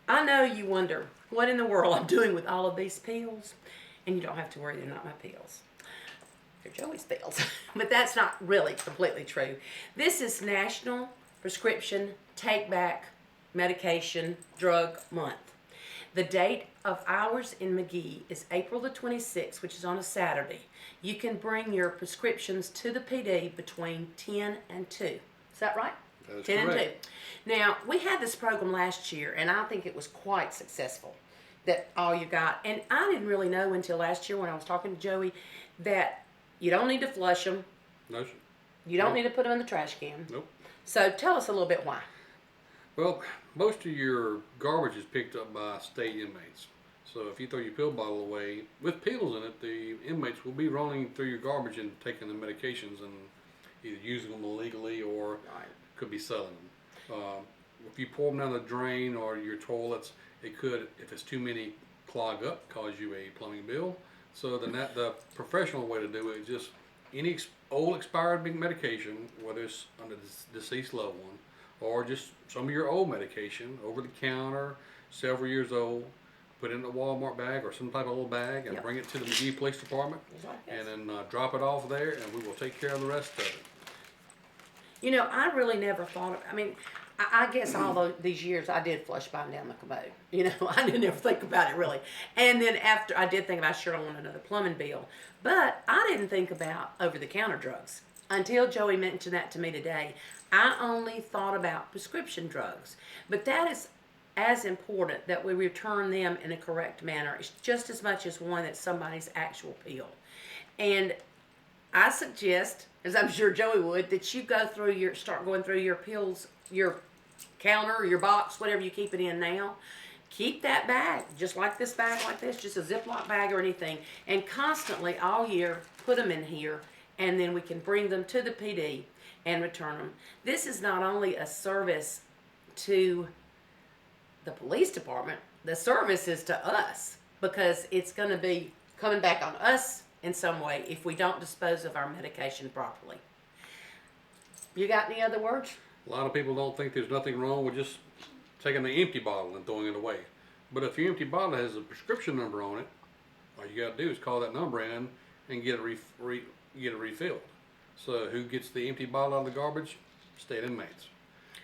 I know you wonder what in the world I'm doing with all of these pills, and you don't have to worry, they're not my pills. They're Joey's pills. But that's not really completely true. This is National Prescription Take Back Medication Drug Month. The date of ours in Magee is April the 26th, which is on a Saturday. You can bring your prescriptions to the PD between 10 and 2. Is that right? That is 10 correct. and 2. Now, we had this program last year, and I think it was quite successful. That all you got, and I didn't really know until last year when I was talking to Joey that you don't need to flush them. No, sir. You don't Nope. need to put them in the trash can. Nope. So tell us a little bit why. Well, most of your garbage is picked up by state inmates. So if you throw your pill bottle away with pills in it, the inmates will be rolling through your garbage and taking the medications and either using them illegally or could be selling them. If you pour them down the drain or your toilets, it could, if it's too many, clog up, cause you a plumbing bill. So the professional way to do it is just any old expired medication, whether it's under the deceased loved one, or just some of your old medication, over the counter, several years old, put it in a Walmart bag or some type of little bag and bring it to the Magee Police Department and then drop it off there and we will take care of the rest of it. You know, I really never thought of, I mean, I guess all these years I did flush mine down the commode. You know, I didn't ever think about it really. And then after I did think about, sure, I want another plumbing bill. But I didn't think about over-the-counter drugs until Joey mentioned that to me today. I only thought about prescription drugs. But that is as important that we return them in a correct manner. It's just as much as one that's somebody's actual pill. And I suggest, as I'm sure Joey would, that you start going through your pills, your counter or your box, whatever you keep it in now. Keep that bag, just like this bag like this, just a Ziploc bag or anything, and constantly all year put them in here, and then we can bring them to the PD and return them. This is not only a service to the police department, the service is to us, because it's going to be coming back on us in some way if we don't dispose of our medication properly. You got any other words? A lot of people don't think there's nothing wrong with just taking the empty bottle and throwing it away. But if your empty bottle has a prescription number on it, all you got to do is call that number in and get it refilled. So who gets the empty bottle out of the garbage? State inmates.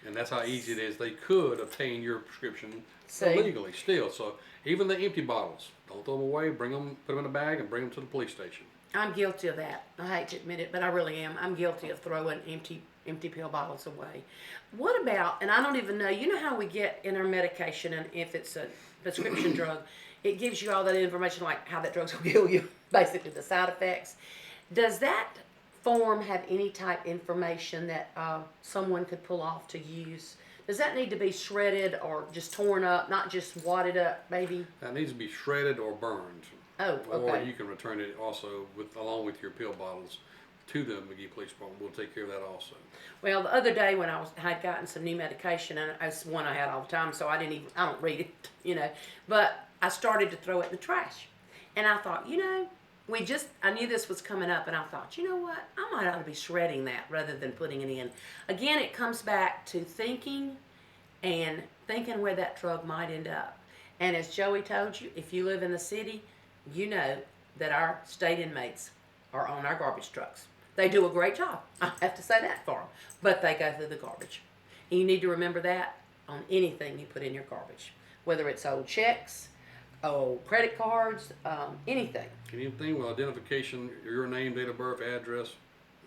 And that's how easy it is. They could obtain your prescription illegally still. So even the empty bottles, don't throw them away. Bring them, put them in a bag, and bring them to the police station. I'm guilty of that. I hate to admit it, but I really am. I'm guilty of throwing empty pill bottles away. What about, and I don't even know, you know how we get in our medication, and if it's a prescription drug, it gives you all that information like how that drug's will kill you, basically the side effects. Does that form have any type information that someone could pull off to use? Does that need to be shredded or just torn up, not just wadded up, maybe? That needs to be shredded or burned. Oh, okay. Or you can return it also along with your pill bottles to the Magee Police Department. We'll take care of that also. Well, the other day when I had gotten some new medication, and it's one I had all the time, so I don't read it, you know, but I started to throw it in the trash. And I thought, you know, I knew this was coming up, and I thought, you know what, I might ought to be shredding that rather than putting it in. Again, it comes back to thinking where that drug might end up. And as Joey told you, if you live in the city, you know that our state inmates are on our garbage trucks. They do a great job. I have to say that for them. But they go through the garbage. And you need to remember that on anything you put in your garbage. Whether it's old checks, old credit cards, anything. Anything with identification, your name, date of birth, address,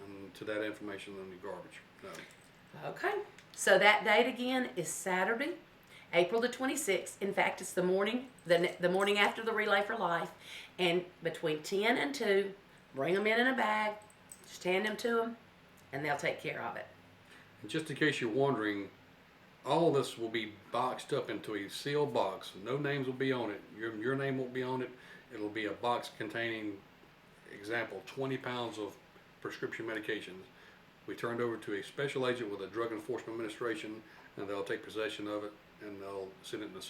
and to that information on your garbage. No. Okay. So that date again is Saturday, April the 26th. In fact, it's the morning after the Relay for Life. And between 10 and 2, bring them in a bag, just hand them to them, and they'll take care of it. And just in case you're wondering, all this will be boxed up into a sealed box. No names will be on it. Your name won't be on it. It'll be a box containing, example, 20 pounds of prescription medications. We turned over to a special agent with the Drug Enforcement Administration, and they'll take possession of it, and they'll send it in the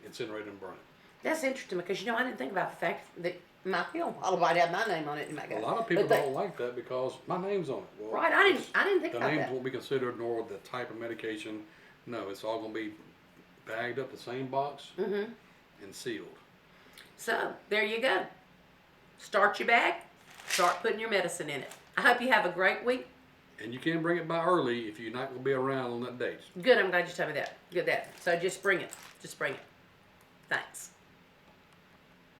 incinerator and burn it. That's interesting because, you know, I didn't think about the fact that my pill bottle might have my name on it. A lot of people don't like that because my name's on it. Well, right, I didn't think about that. The names won't be considered, nor the type of medication. No, it's all going to be bagged up the same box Mm-hmm. and sealed. So there you go. Start your bag. Start putting your medicine in it. I hope you have a great week. And you can bring it by early if you're not going to be around on that date. Good. I'm glad you told me that. Good that. So just bring it. Just bring it. Thanks.